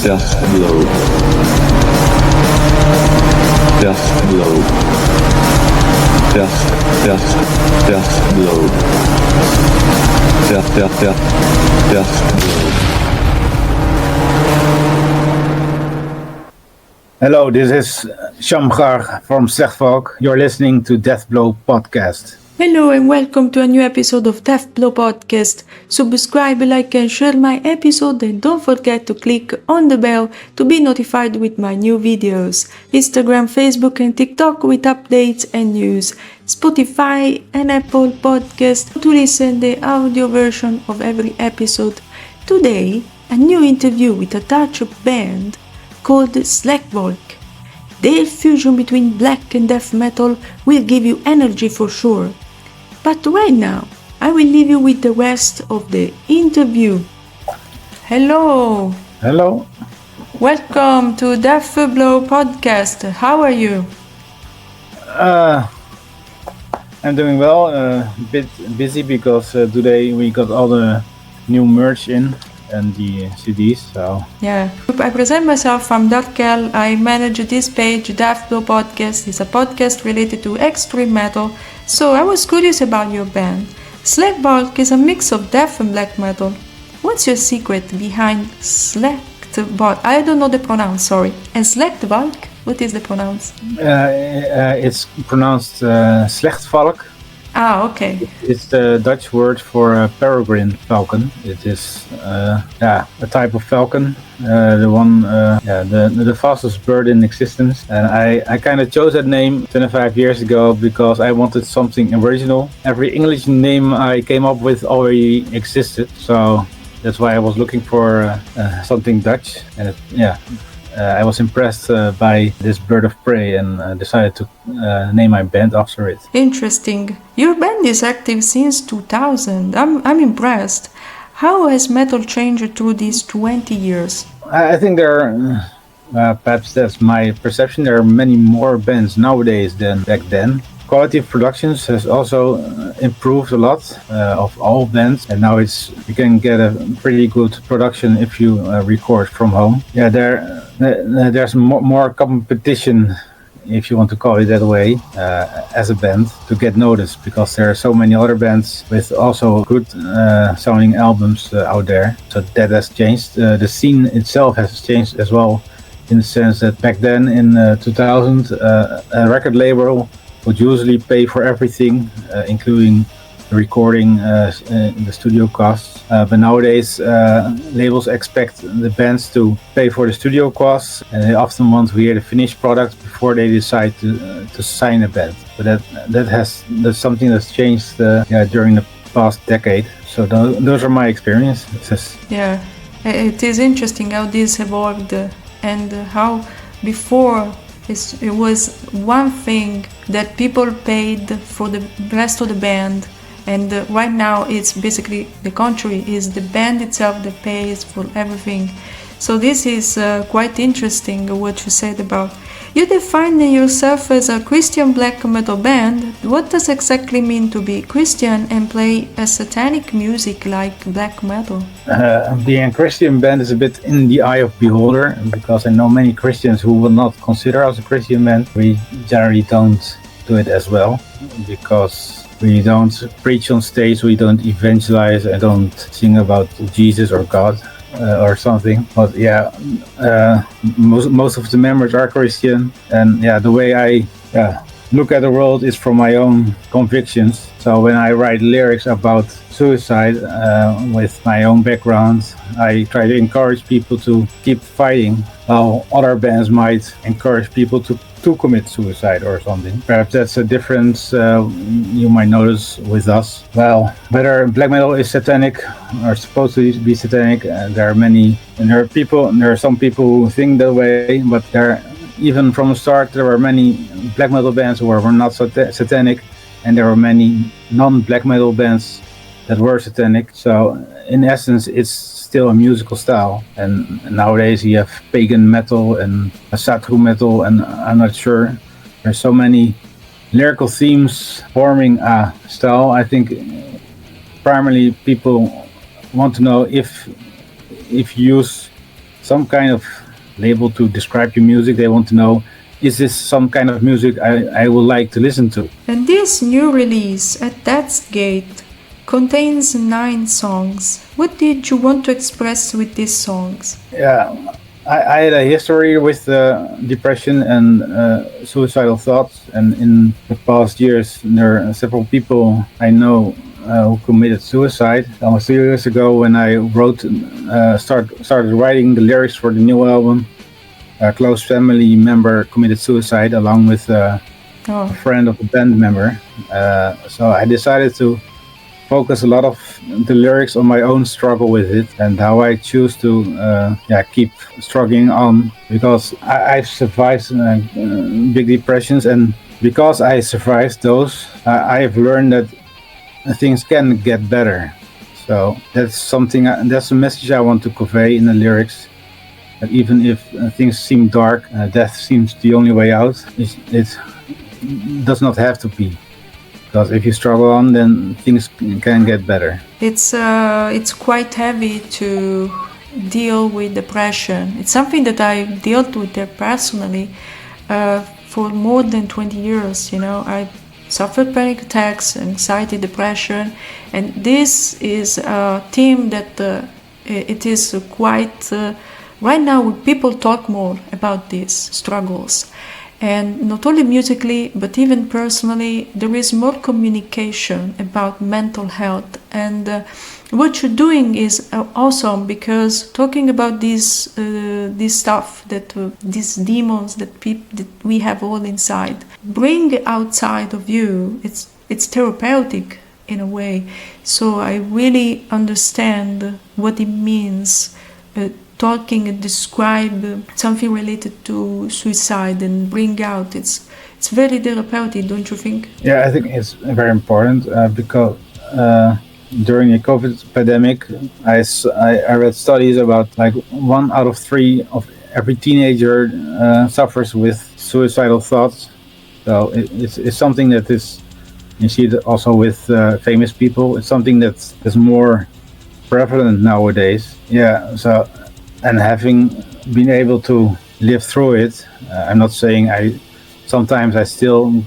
Deathblow. Deathblow. Deathblow. Deathblow. Hello, this is Shamgar from Slechtvalk. You're listening to Deathblow Podcast. Hello and welcome to a new episode of Deathblow Podcast. Subscribe, like and share my episode and don't forget to click on the bell to be notified with my new videos. Instagram, Facebook and TikTok with updates and news. Spotify and Apple Podcast to listen the audio version of every episode. Today, a new interview with a Dutch band called Slechtvalk. Their fusion between black and death metal will give you energy for sure. But right now, I will leave you with the rest of the interview. Hello. Hello. Welcome to Deathblow Podcast. How are you? I'm doing well. A bit busy because today we got all the new merch in and the CDs, so... Yeah. I present myself, I'm Darkel. I manage this page, Deathblow Podcast. It's a podcast related to extreme metal. So I was curious about your band. Slechtvalk is a mix of death and black metal. What's your secret behind Slechtvalk? I don't know the pronounce, sorry. And Slechtvalk? What is the pronounce? It's pronounced Slechtvalk. Ah, okay. It's the Dutch word for peregrine falcon. It is a type of falcon, the fastest bird in existence. And I kind of chose that name 25 years ago because I wanted something original. Every English name I came up with already existed, so that's why I was looking for something Dutch. And I was impressed by this bird of prey and decided to name my band after it. Interesting. Your band is active since 2000. I'm impressed. How has metal changed through these 20 years? I think there are, perhaps that's my perception, there are many more bands nowadays than back then. Quality of productions has also improved a lot of all bands, and now you can get a pretty good production if you record from home. Yeah, there's more competition, if you want to call it that way, as a band to get noticed, because there are so many other bands with also good sounding albums out there. So that has changed. The scene itself has changed as well, in the sense that back then in 2000, a record label would usually pay for everything, including the recording, the studio costs. But nowadays, labels expect the bands to pay for the studio costs, and they often want to hear the finished product before they decide to sign a band. But that's something that's changed during the past decade. So those are my experiences. Yeah, it is interesting how this evolved and how before it was one thing that people paid for the rest of the band, and right now it's basically the contrary. Is the band itself that pays for everything. So this is quite interesting what you said about. You define yourself as a Christian black metal band. What does exactly mean to be Christian and play a satanic music like black metal? Being a Christian band is a bit in the eye of beholder, because I know many Christians who will not consider us a Christian band. We generally don't do it as well, because we don't preach on stage, we don't evangelize, I don't sing about Jesus or God. Or something, but most of the members are Christian, and the way I look at the world is from my own convictions. So when I write lyrics about suicide with my own background, I try to encourage people to keep fighting, while other bands might encourage people to commit suicide or something. Perhaps that's a difference you might notice with us. Well, whether black metal is satanic or supposed to be satanic, there are some people who think that way, but even from the start there were many black metal bands who were not satanic, and there were many non-black metal bands that were satanic. So in essence, it's still a musical style. And nowadays you have pagan metal and satru metal, and I'm not sure. There's so many lyrical themes forming a style. I think primarily people want to know if you use some kind of label to describe your music. They want to know, is this some kind of music I would like to listen to? And this new release, At Death's Gate, contains 9 songs. What did you want to express with these songs? Yeah, I had a history with depression and suicidal thoughts, and in the past years there are several people I know who committed suicide. Almost 2 years ago, when I started writing the lyrics for the new album, a close family member committed suicide along with a friend of a band member. So I decided to focus a lot of the lyrics on my own struggle with it and how I choose to keep struggling on, because I've survived big depressions, and because I survived those, I've learned that things can get better. So that's a message I want to convey in the lyrics. That even if things seem dark, death seems the only way out. It does not have to be. Because if you struggle on, then things can get better. It's quite heavy to deal with depression. It's something that I've dealt with personally for more than 20 years. I suffered panic attacks, anxiety, depression, and this is a theme that it is quite right now. People talk more about these struggles. And not only musically, but even personally, there is more communication about mental health. And what you're doing is awesome, because talking about this stuff, these demons that we have all inside, bring outside of you. It's therapeutic in a way. So I really understand what it means. Talking and describe something related to suicide and bring out, it's very therapeutic, don't you think? Yeah, I think it's very important because during the COVID pandemic, I read studies about like 1 out of 3 of every teenager suffers with suicidal thoughts. So it's something that is, you see it also with famous people. It's something that's more prevalent nowadays. Yeah, so. And having been able to live through it, I'm not saying sometimes I still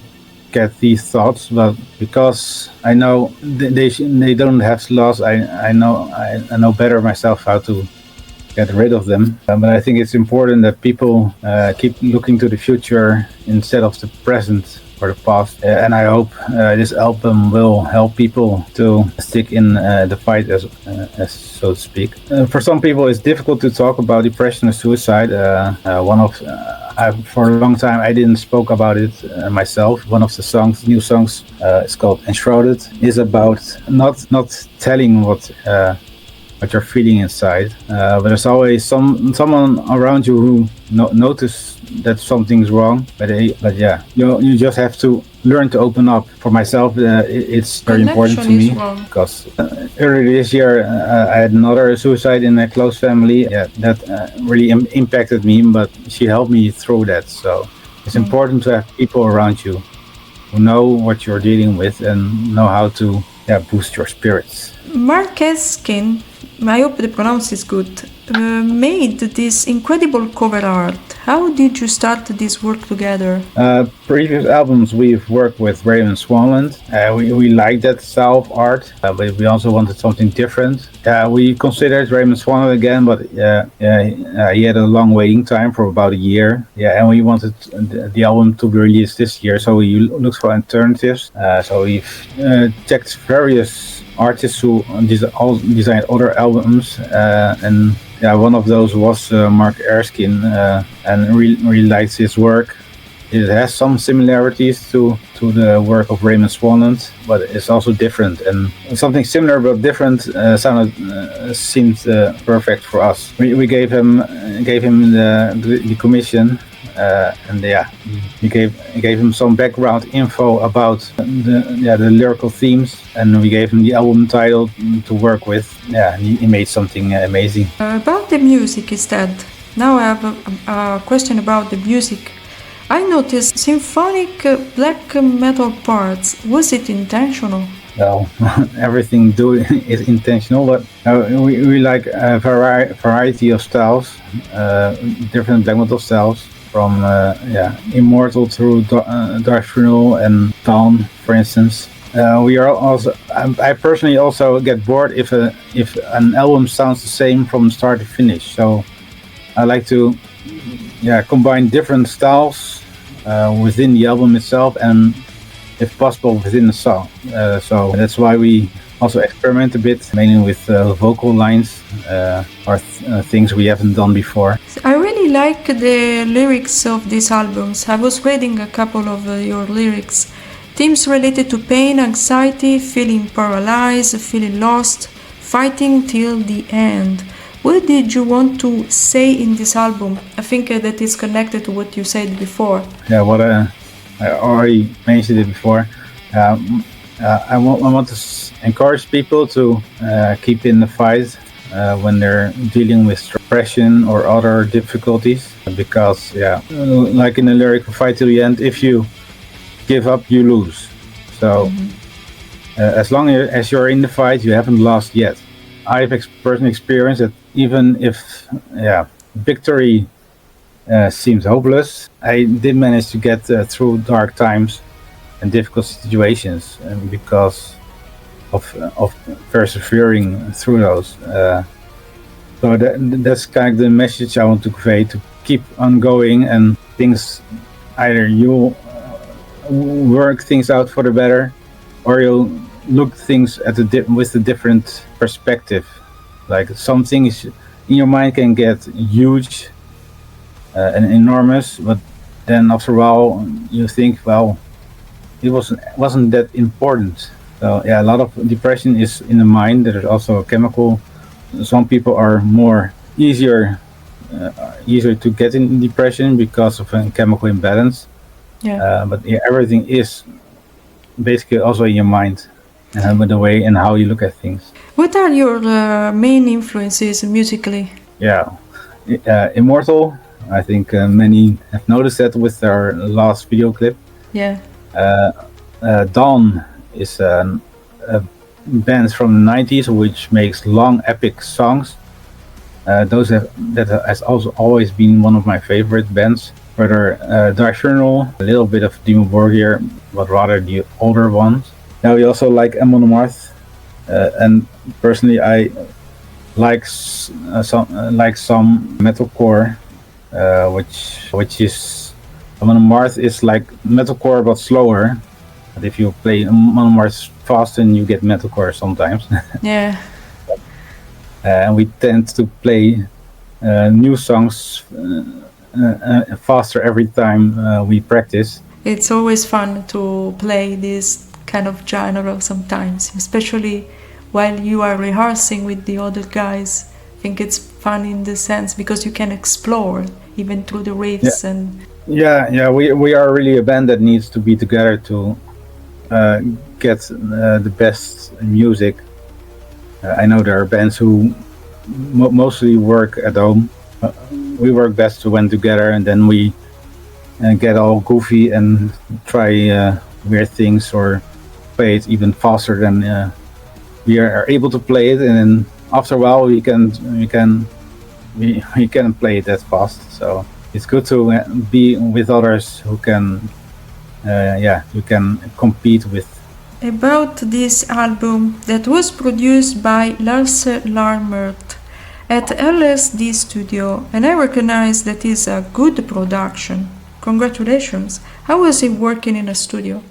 get these thoughts, but because I know they don't have to last, I know better myself how to get rid of them. But I think it's important that people keep looking to the future instead of the present or the past. And I hope this album will help people to stick in the fight, as so to speak. For some people, it's difficult to talk about depression and suicide. For a long time, I didn't spoke about it myself. One of the new songs, it's called Enshrouded, is about not telling what you're feeling inside. But there's always someone around you who notice that something's wrong. But yeah, you just have to learn to open up. For myself, it's very important to me because earlier this year I had another suicide in a close family. Yeah, that really impacted me, but she helped me through that. So it's important to have people around you who know what you're dealing with and know how to boost your spirits. Mark Eskin, I hope the pronounce is good, made this incredible cover art. How did you start this work together? Previous albums we've worked with Raymond Swanland. We liked that style of art, but we also wanted something different. We considered Raymond Swanland again, but he had a long waiting time for about a year. Yeah, and we wanted the album to be released this year, so we looked for alternatives. So we've checked various artists who designed other albums, and one of those was Mark Erskine, and really likes his work. It has some similarities to the work of Raymond Swanland, but it's also different. And something similar but different seemed perfect for us. We gave him the commission. We gave him some background info about the lyrical themes, and we gave him the album title to work with. Yeah, he made something amazing. About the music instead. Now I have a question about the music. I noticed symphonic black metal parts. Was it intentional? well, everything do is intentional, but we like a variety of styles, different black metal styles, from Immortal through Dark Funeral and Dawn, for instance. We are also. I personally also get bored if an album sounds the same from start to finish. So I like to combine different styles within the album itself, and if possible within the song. So that's why we also experiment a bit, mainly with vocal lines or things we haven't done before. I really like the lyrics of these albums. I was reading a couple of your lyrics. Themes related to pain, anxiety, feeling paralyzed, feeling lost, fighting till the end. What did you want to say in this album? I think that is connected to what you said before. Yeah, what I already mentioned it before. I want to encourage people to keep in the fight when they're dealing with depression or other difficulties. Because, like in the lyric "Fight till the end," if you give up, you lose. So as long as you're in the fight, you haven't lost yet. I've personally experienced that even if victory seems hopeless, I did manage to get through dark times and difficult situations because of persevering through those. So that's kind of the message I want to convey, to keep on going, and things, either you'll work things out for the better, or you'll look things at with a different perspective. Like some things in your mind can get huge and enormous, but then after a while you think, well, it wasn't that important. So a lot of depression is in the mind. There's also a chemical. Some people are easier to get in depression because of a chemical imbalance. But everything is basically also in your mind, and with the way and how you look at things. What are your main influences musically? Immortal. I think many have noticed that with our last video clip. Dawn is a band from the 90s which makes long epic songs. That has also always been one of my favorite bands. Further, Dark Funeral, a little bit of Dimmu Borgir, but rather the older ones. Now we also like Amon Amarth, and personally I like some metalcore, which is Amon Amarth is like metalcore but slower. But if you play Amon Amarth fast, then you get metalcore sometimes. And we tend to play new songs faster every time we practice. It's always fun to play this kind of genre sometimes, especially while you are rehearsing with the other guys. I think it's fun in the sense because you can explore even through the riffs and we are really a band that needs to be together to get the best music. I know there are bands who mostly work at home. We work best when together, and then we get all goofy and try weird things or play it even faster than we are able to play it. And then after a while, we can play it that fast. So it's good to be with others who can compete with. About this album that was produced by Lasse Larmert at LSD Studio, and I recognize that is a good production. Congratulations. How was it working in a studio?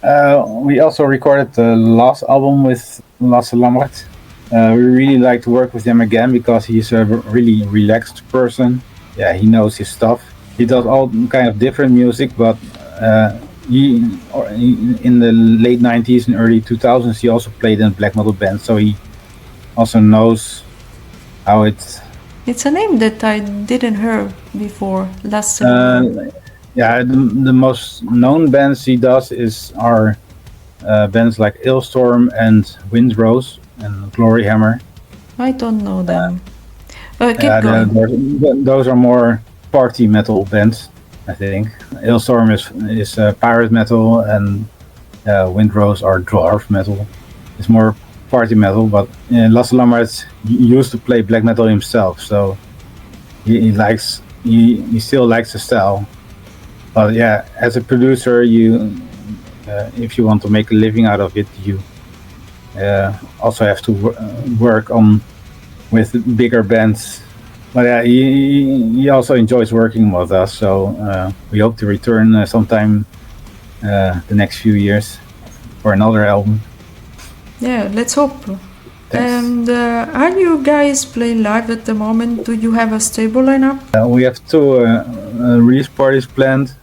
We also recorded the last album with Lasse Larmert. We really like to work with him again because he's a really relaxed person. He knows his stuff. He does all kind of different music, but in the late 90s and early 2000s, he also played in a black metal band, so he also knows how it's... It's a name that I didn't hear before. Lasse. The most known bands he does are bands like Ailstorm and Windrose and Glory Hammer. I don't know them. Keep going. Those are more party metal bands, I think. Ailstorm is pirate metal, and Windrose are dwarf metal. is more party metal, but Lasse Lammerts used to play black metal himself, so he still likes the style. But yeah, as a producer, if you want to make a living out of it, you also have to work on with bigger bands. But yeah, he also enjoys working with us, so we hope to return sometime the next few years for another album. Yeah, let's hope. Thanks. And are you guys playing live at the moment? Do you have a stable lineup? We have two release parties planned.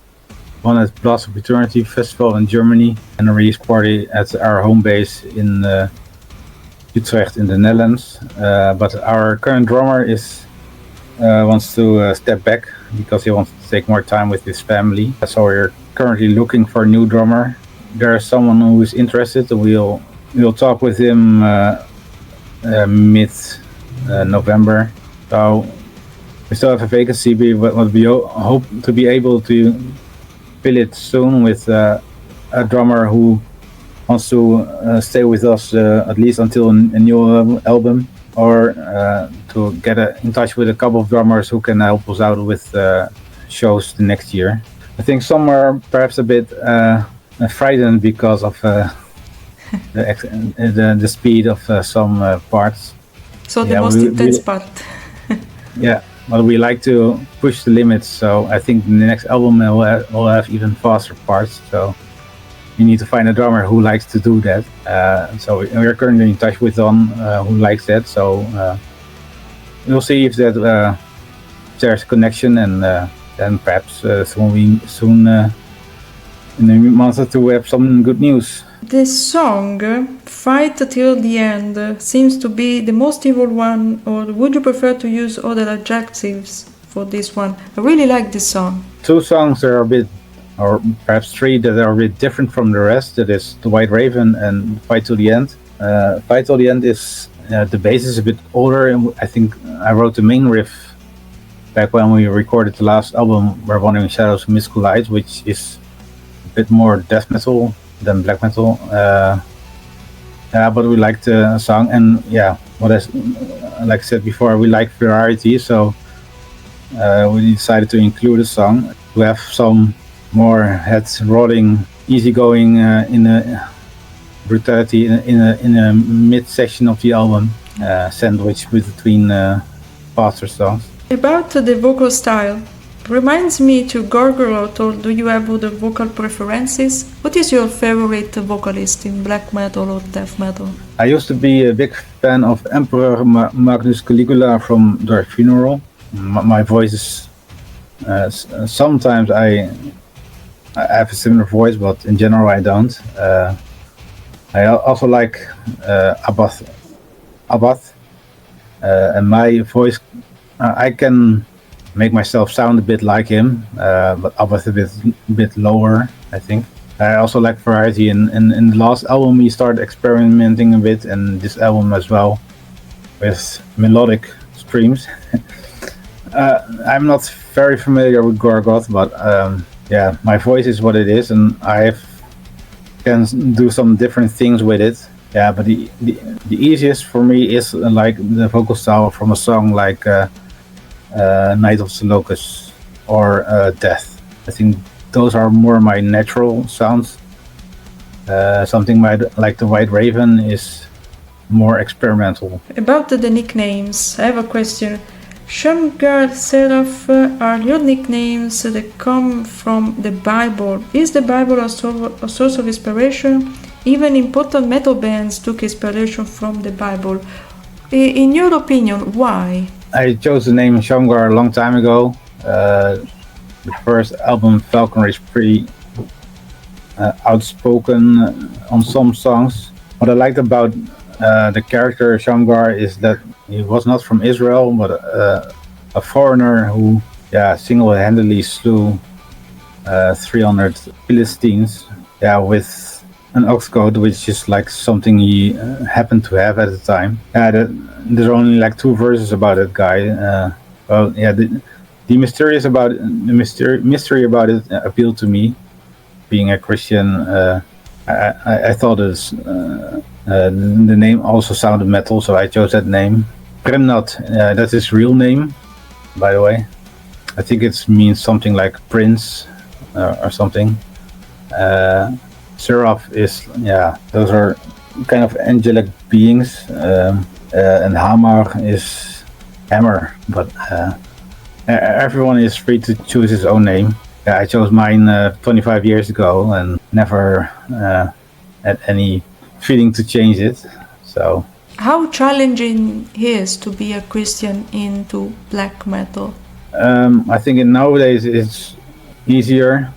One at Blast of Eternity Festival in Germany, and a release party at our home base in Utrecht in the Netherlands. But our current drummer wants to step back because he wants to take more time with his family. So we're currently looking for a new drummer. There's someone who is interested. We'll talk with him mid November. So we still have a vacancy, but we hope to be able to fill it soon with a drummer who wants to stay with us at least until a new album, or to get in touch with a couple of drummers who can help us out with shows the next year. I think some are perhaps a bit frightened because of the speed of some parts. So the most intense part. Yeah, but we like to push the limits, so I think the next album will have even faster parts. So you need to find a drummer who likes to do that. So we're currently in touch with Don, who likes that. So we'll see if there's a connection, and then perhaps soon in a month or two we have some good news. The song Fight Till the End seems to be the most evil one, or would you prefer to use other adjectives for this one? I really like this song. Two songs are a bit, or perhaps three, that are a bit different from the rest. That is The White Raven and Fight Till the End. Fight Till the End is, the bass is a bit older, and I think I wrote the main riff back when we recorded the last album, Where Wandering Shadows and Mystical Lights, which is a bit more death metal than black metal. But we liked the song, and like I said before, we like variety, so we decided to include a song to have some more heads rolling, easygoing in a brutality in a mid section of the album, sandwiched between faster songs. About the vocal style, reminds me to Gorgoroth, or do you have other vocal preferences? What is your favorite vocalist in black metal or death metal? I used to be a big fan of Emperor Magnus Caligula from Dark Funeral. My voice is sometimes I have a similar voice, but in general I don't. I also like Abbath, and my voice, I can make myself sound a bit like him, but Abbath a bit lower, I think. I also like variety, and in the last album we started experimenting a bit, and this album as well, with melodic streams. I'm not very familiar with Gorgoth, but my voice is what it is, and I can do some different things with it. Yeah, but the easiest for me is like the vocal style from a song like Night of the Locust or Death. I think those are more my natural sounds. Something like The White Raven is more experimental. About the nicknames, I have a question. Shamgar, Seraph are your nicknames that come from the Bible. Is the Bible a source of inspiration? Even important metal bands took inspiration from the Bible. In your opinion, why? I chose the name Shamgar a long time ago. The first album, Falconry, is pretty outspoken on some songs. What I liked about the character Shamgar is that he was not from Israel, but a foreigner who single-handedly slew 300 Philistines with an ox goad, which is like something he happened to have at the time. There's only like 2 verses about that guy. The mystery about it appealed to me. Being a Christian, I thought it was The name also sounded metal, so I chose that name. Premnat, that's his real name, by the way. I think it means something like prince or something. Seraph is, those are kind of angelic beings. And Hamar is hammer, but everyone is free to choose his own name. I chose mine 25 years ago and never had any feeling to change it. So, how challenging is to be a Christian into black metal? I think nowadays it's easier.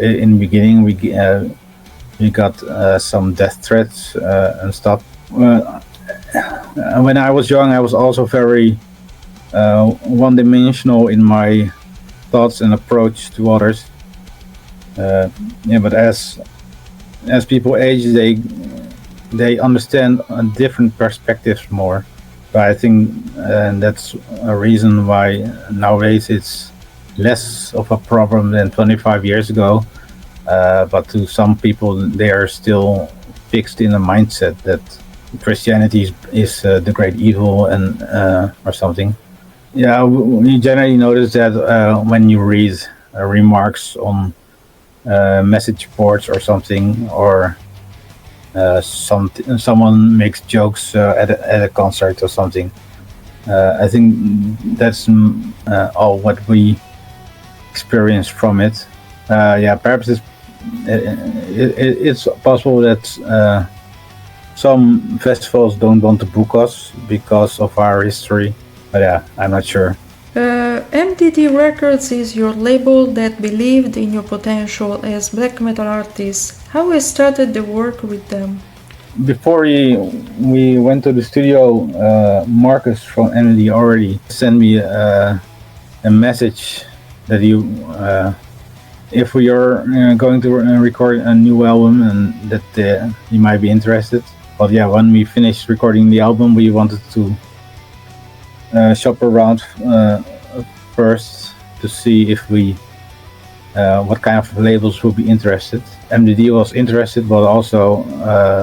In the beginning, we got some death threats and stuff. When I was young, I was also very one-dimensional in my thoughts and approach to others. But as people age, they understand different perspectives more. But I think that's a reason why nowadays it's less of a problem than 25 years ago. But to some people, they are still fixed in a mindset that Christianity is the great evil and or something. Yeah, we generally notice that when you read remarks on message boards or something, or someone makes jokes at a concert or something. I think that's all what we experience from it. Perhaps it's possible that some festivals don't want to book us because of our history, but I'm not sure. MDD Records is your label that believed in your potential as black metal artist. How you started the work with them? Before we went to the studio, Marcus from MDD already sent me a message that if we are going to record a new album and that you might be interested. But when we finished recording the album, we wanted to shop around first to see if what kind of labels would be interested. MDD was interested, but also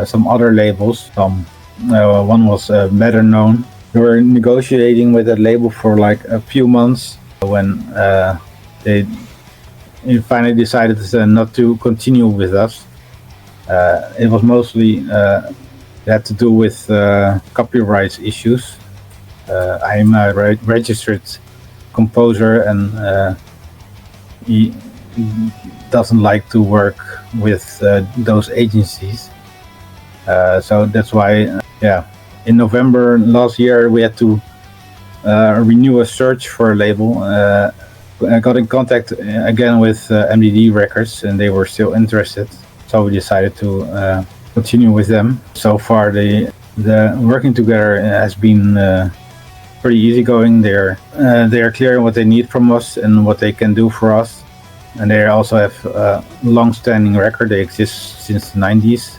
some other labels. One was better known. We were negotiating with that label for like a few months when they finally decided not to continue with us. It was mostly had to do with copyright issues. I'm a registered composer, and he doesn't like to work with those agencies. So that's why, in November last year, we had to renew a search for a label. I got in contact again with MDD Records, and they were still interested. So we decided to continue with them. So far, the working together has been pretty easygoing. They are clear on what they need from us and what they can do for us. And they also have a long-standing record. They exist since the 90s,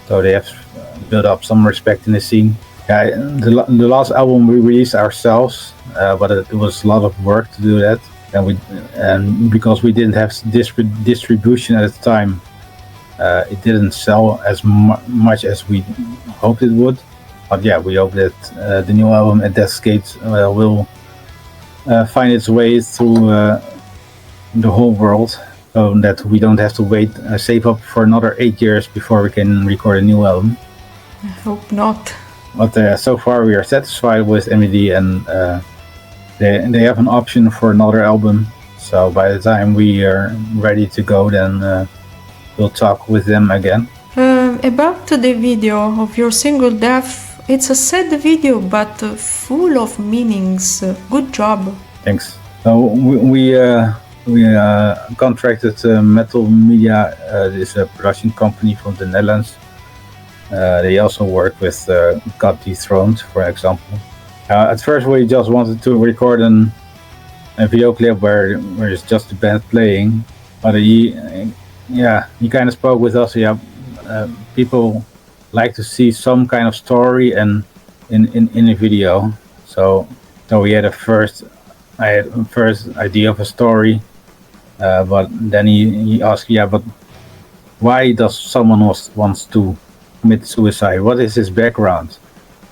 so they have built up some respect in the scene. The last album we released ourselves, but it was a lot of work to do that. And because we didn't have distribution at the time, it didn't sell as much as we hoped it would. But we hope that the new album at Death's Gate will find its way through the whole world, so that we don't have to save up for another 8 years before we can record a new album. I hope not. But so far we are satisfied with MDD, and they have an option for another album. So by the time we are ready to go, then we'll talk with them again. About the video of your single Death, it's a sad video but full of meanings. Good job. Thanks. So we contracted Metal Media. This is a production company from the Netherlands. They also work with God Dethroned, for example. At first we just wanted to record a video clip where it's just the band playing, but he kind of spoke with us. People like to see some kind of story and in a video. So we had I had a first idea of a story, but then he asked, but why does someone wants to commit suicide? What is his background?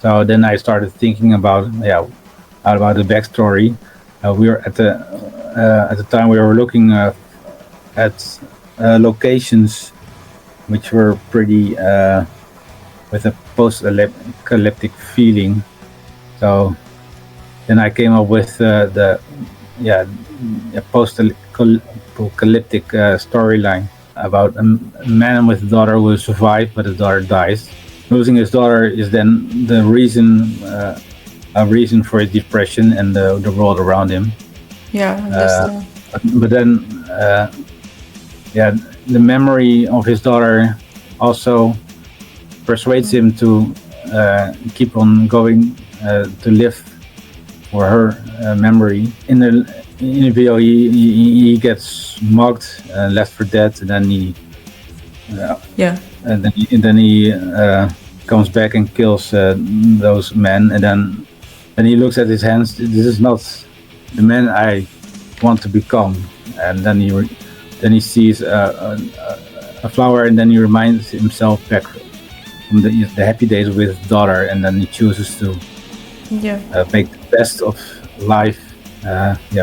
So then I started thinking about the backstory. We were at the time we were looking at locations which were pretty with a post-apocalyptic feeling. So then I came up with a post-apocalyptic storyline about a man with a daughter who survived, but the daughter dies. Losing his daughter is then the reason, a reason for his depression and the world around him. Yeah, understand. But then, the memory of his daughter also persuades him to keep on going to live for her memory. In the video, he gets mugged, left for dead, and then he comes back and kills those men, and then he looks at his hands. This is not the man I want to become. And then he sees a flower, and then he reminds himself back from the happy days with his daughter, and then he chooses to make the best of life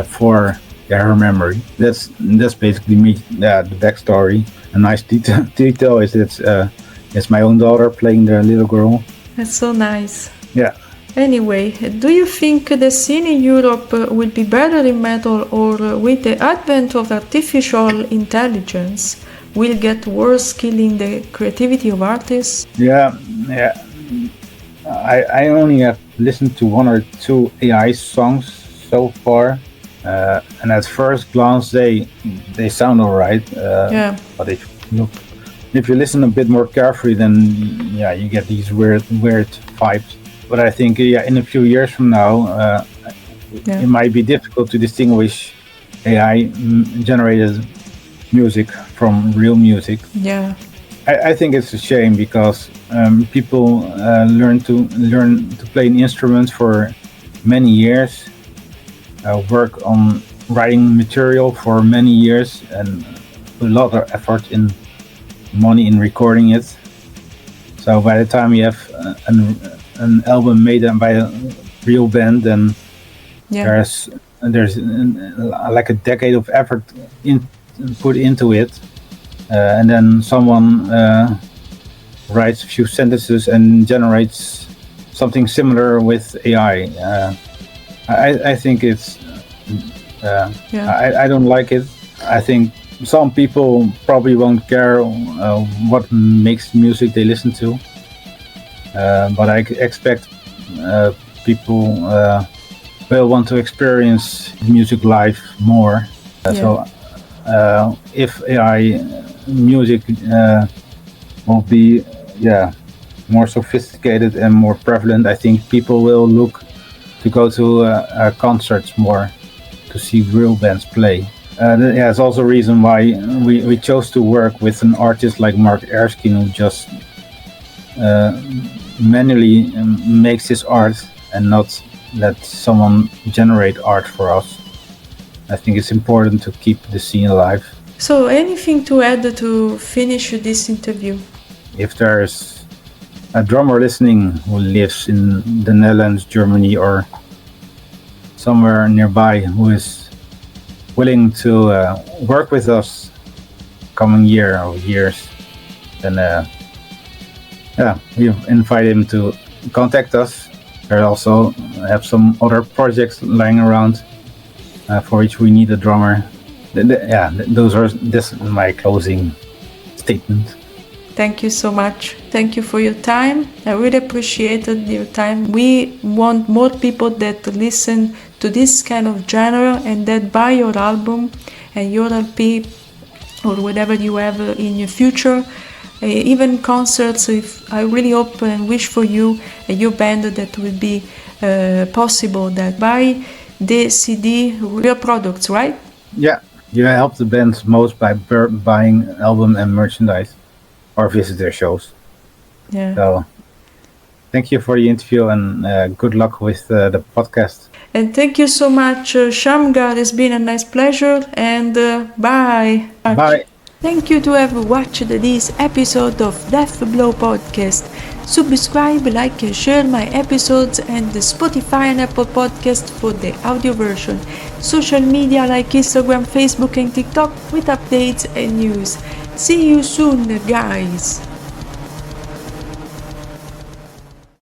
for her memory. That's basically me. The backstory. A nice detail is it's my own daughter playing the little girl. That's so nice. Yeah. Anyway, do you think the scene in Europe will be better in metal, or with the advent of artificial intelligence will get worse, killing the creativity of artists? Yeah. I only have listened to one or two AI songs so far, and at first glance they sound alright. But if you listen a bit more carefully, then you get these weird vibes. But I think in a few years from now, it might be difficult to distinguish AI generated music from real music. Yeah. I think it's a shame because people learn to play an instrument for many years, work on writing material for many years, and put a lot of effort in money in recording it. So by the time you have an album made by a real band, then there's like a decade of effort put into it, and then someone writes a few sentences and generates something similar with AI. I think it's I don't like it. I think some people probably won't care what makes music they listen to, but I expect people will want to experience music live more. So if AI music will be more sophisticated and more prevalent, I think people will look to go to concerts more to see real bands play. It's also a reason why we chose to work with an artist like Mark Erskine, who just manually makes his art and not let someone generate art for us. I think it's important to keep the scene alive. So anything to add to finish this interview? If there's a drummer listening who lives in the Netherlands, Germany, or somewhere nearby, who is willing to work with us coming year or years, then we invite him to contact us. We also have some other projects lying around for which we need a drummer. This is my closing statement. Thank you so much. Thank you for your time. I really appreciated your time. We want more people that listen to this kind of genre and that buy your album and your LP or whatever you have in your future. Even concerts. If I really hope and wish for you and your band that will be possible, that buy the CD, real products, right? Yeah, you help the bands most by buying album and merchandise or visit their shows. Yeah. So thank you for the interview and good luck with the podcast. And thank you so much, Shamgar. It's been a nice pleasure, and bye. Bye. Thank you to have watched this episode of Death Blow Podcast. Subscribe, like and share my episodes and Spotify and Apple Podcast for the audio version. Social media like Instagram, Facebook and TikTok with updates and news. See you soon, guys!